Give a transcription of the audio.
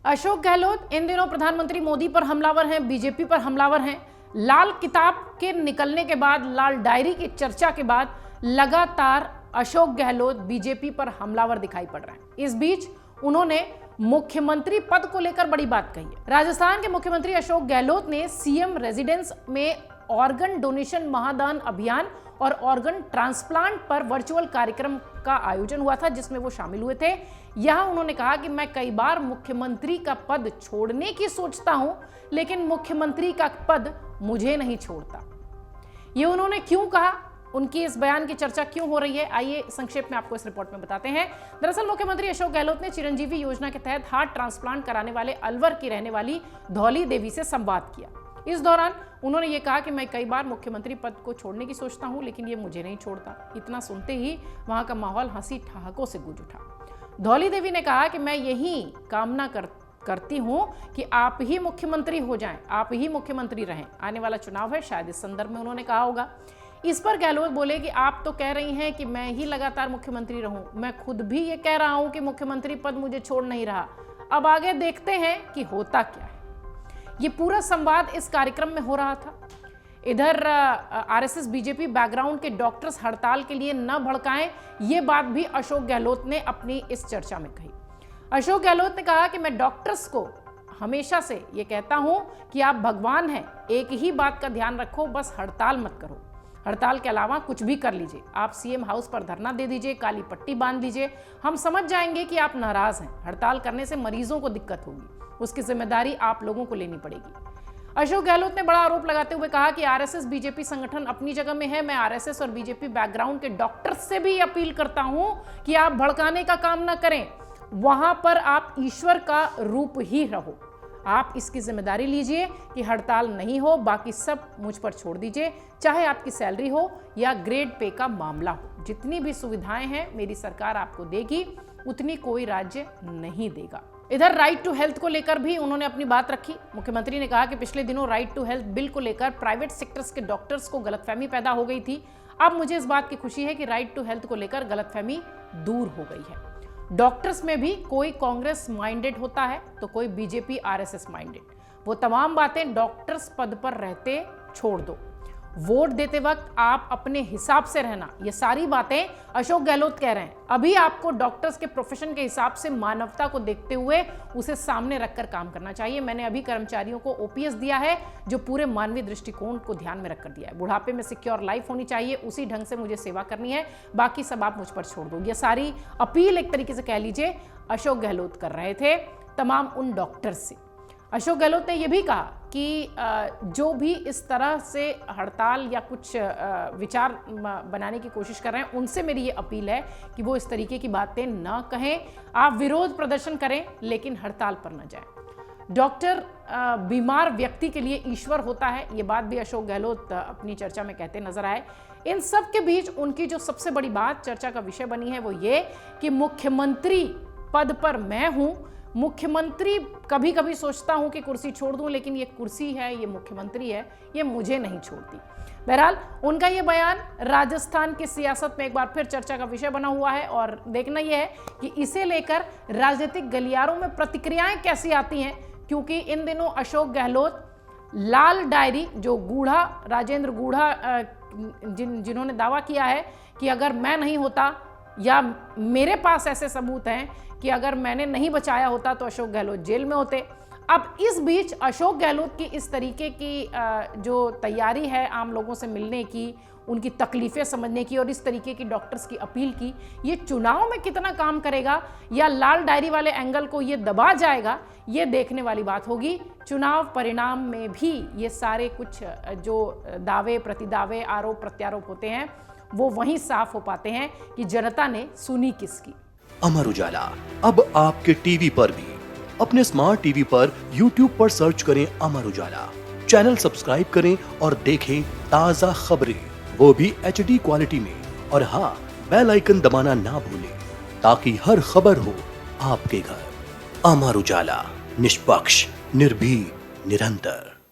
अशोक गहलोत इन दिनों प्रधानमंत्री मोदी पर हमलावर हैं, बीजेपी पर हमलावर हैं। लाल किताब के निकलने के बाद, लाल डायरी की चर्चा के बाद लगातार अशोक गहलोत बीजेपी पर हमलावर दिखाई पड़ रहे हैं। इस बीच उन्होंने मुख्यमंत्री पद को लेकर बड़ी बात कही है। राजस्थान के मुख्यमंत्री अशोक गहलोत ने सीएम रेजिडेंस में ऑर्गन डोनेशन महादान अभियान और ऑर्गन ट्रांसप्लांट पर वर्चुअल कार्यक्रम का आयोजन हुआ था, जिसमें वो शामिल हुए थे। यहां उन्होंने कहा कि मैं कई बार मुख्यमंत्री का पद छोड़ने की सोचता हूं, लेकिन मुख्यमंत्री का पद मुझे नहीं छोड़ता। ये उन्होंने क्यों कहा, उनकी इस बयान की चर्चा क्यों हो रही है, आइए संक्षेप में आपको इस रिपोर्ट में बताते हैं। दरअसल मुख्यमंत्री अशोक गहलोत ने चिरंजीवी योजना के तहत हार्ट ट्रांसप्लांट कराने वाले अलवर की रहने वाली धौली देवी से संवाद किया। इस दौरान उन्होंने ये कहा कि मैं कई बार मुख्यमंत्री पद को छोड़ने की सोचता हूं, लेकिन ये मुझे नहीं छोड़ता। इतना सुनते ही वहां का माहौल हंसी ठहाकों से गूंज उठा। धौली देवी ने कहा कि मैं यही कामना करती हूं कि आप ही मुख्यमंत्री हो जाएं, आप ही मुख्यमंत्री रहें। आने वाला चुनाव है, शायद इस संदर्भ में उन्होंने कहा होगा। इस पर गहलोत बोले कि आप तो कह रही हैं कि मैं ही लगातार मुख्यमंत्री रहूं, मैं खुद भी ये कह रहा हूं कि मुख्यमंत्री पद मुझे छोड़ नहीं रहा। अब आगे देखते हैं कि होता क्या है। ये पूरा संवाद इस कार्यक्रम में हो रहा था। इधर आरएसएस बीजेपी बैकग्राउंड के डॉक्टर्स हड़ताल के लिए न भड़काएं, ये बात भी अशोक गहलोत ने अपनी इस चर्चा में कही। अशोक गहलोत ने कहा कि मैं डॉक्टर्स को हमेशा से ये कहता हूं कि आप भगवान हैं, एक ही बात का ध्यान रखो, बस हड़ताल मत करो। हड़ताल के अलावा कुछ भी कर लीजिए, आप सीएम हाउस पर धरना दे दीजिए, काली पट्टी बांध दीजिए, हम समझ जाएंगे कि आप नाराज हैं। हड़ताल करने से मरीजों को दिक्कत होगी, उसकी जिम्मेदारी आप लोगों को लेनी पड़ेगी। अशोक गहलोत ने बड़ा आरोप लगाते हुए कहा कि आरएसएस बीजेपी संगठन अपनी जगह में है। मैं आरएसएस और बीजेपी बैकग्राउंड के डॉक्टर्स से भी अपील करता हूं कि आप भड़काने का काम ना करें, वहां पर आप ईश्वर का रूप ही रहो। आप इसकी जिम्मेदारी लीजिए कि हड़ताल नहीं हो, बाकी सब मुझ पर छोड़ दीजिए, चाहे आपकी सैलरी हो या ग्रेड पे का मामला हो। जितनी भी सुविधाएं हैं मेरी सरकार आपको देगी, उतनी कोई राज्य नहीं देगा। इधर राइट टू हेल्थ को लेकर भी उन्होंने अपनी बात रखी। मुख्यमंत्री ने कहा कि पिछले दिनों राइट टू हेल्थ बिल को लेकर प्राइवेट सेक्टर्स के डॉक्टर्स को गलतफहमी पैदा हो गई थी। अब मुझे इस बात की खुशी है कि राइट टू हेल्थ को लेकर गलतफहमी दूर हो गई है। डॉक्टर्स में भी कोई कांग्रेस माइंडेड होता है तो कोई बीजेपी आरएसएस माइंडेड। वो तमाम बातें डॉक्टर्स पद पर रहते छोड़ दो, वोट देते वक्त आप अपने हिसाब से रहना, ये सारी बातें अशोक गहलोत कह रहे हैं। अभी आपको डॉक्टर्स के प्रोफेशन के हिसाब से मानवता को देखते हुए उसे सामने रखकर काम करना चाहिए। मैंने अभी कर्मचारियों को ओपीएस दिया है, जो पूरे मानवीय दृष्टिकोण को ध्यान में रखकर दिया है। बुढ़ापे में सिक्योर लाइफ होनी चाहिए, उसी ढंग से मुझे सेवा करनी है, बाकी सब आप मुझ पर छोड़ दो। ये सारी अपील एक तरीके से कह लीजिए अशोक गहलोत कर रहे थे तमाम उन डॉक्टर्स से। अशोक गहलोत ने यह भी कहा कि जो भी इस तरह से हड़ताल या कुछ विचार बनाने की कोशिश कर रहे हैं, उनसे मेरी ये अपील है कि वो इस तरीके की बातें ना कहें। आप विरोध प्रदर्शन करें, लेकिन हड़ताल पर न जाएं। डॉक्टर बीमार व्यक्ति के लिए ईश्वर होता है, ये बात भी अशोक गहलोत अपनी चर्चा में कहते नजर आए। इन सब के बीच उनकी जो सबसे बड़ी बात चर्चा का विषय बनी है वो ये कि मुख्यमंत्री पद पर मैं हूं। मुख्यमंत्री कभी कभी सोचता हूं कि कुर्सी छोड़ दूं, लेकिन ये कुर्सी है, ये मुख्यमंत्री है, ये मुझे नहीं छोड़ती। बहरहाल उनका ये बयान राजस्थान की सियासत में एक बार फिर चर्चा का विषय बना हुआ है और देखना यह है कि इसे लेकर राजनीतिक गलियारों में प्रतिक्रियाएं कैसी आती हैं, क्योंकि इन दिनों अशोक गहलोत लाल डायरी, जो गूढ़ा राजेंद्र गूढ़ा जिन्होंने दावा किया है कि अगर मैं नहीं होता या मेरे पास ऐसे सबूत हैं कि अगर मैंने नहीं बचाया होता तो अशोक गहलोत जेल में होते। अब इस बीच अशोक गहलोत की इस तरीके की जो तैयारी है आम लोगों से मिलने की, उनकी तकलीफें समझने की और इस तरीके की डॉक्टर्स की अपील की, ये चुनाव में कितना काम करेगा या लाल डायरी वाले एंगल को ये दबा जाएगा, ये देखने वाली बात होगी। चुनाव परिणाम में भी ये सारे कुछ जो दावे प्रतिदावे आरोप प्रत्यारोप होते हैं वो वहीं साफ हो पाते हैं कि जनता ने सुनी किसकी। अमर उजाला अब आपके टीवी पर भी। अपने स्मार्ट टीवी पर YouTube पर सर्च करें अमर उजाला, चैनल सब्सक्राइब करें और देखें ताजा खबरें, वो भी HD क्वालिटी में। और हाँ, बेल आइकन दबाना ना भूलें ताकि हर खबर हो आपके घर। अमर उजाला, निष्पक्ष, निर्भीक, निरंतर।